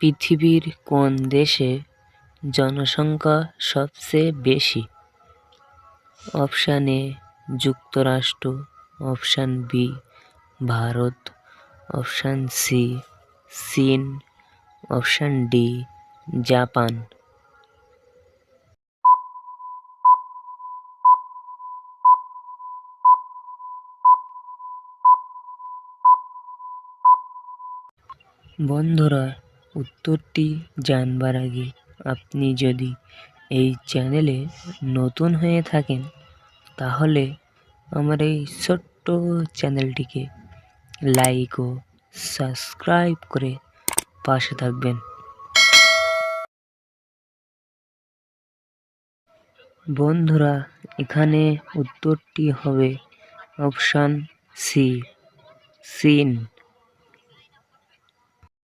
পৃথিবীর কোন দেশে জনসংখ্যা সবচেয়ে বেশি? অপশান এ যুক্তরাষ্ট্র, option B Bharat, option C চীন, অপশান ডি জাপান। বন্ধুরা, উত্তরটি জানবার আগে আপনি যদি এই চ্যানেলে নতুন হয়ে থাকেন তাহলে আমার এই ছোট্ট চ্যানেলটিকে লাইক ও সাবস্ক্রাইব করে পাশে থাকবেন। বন্ধুরা, এখানে উত্তরটি হবে অপশান সি চীন।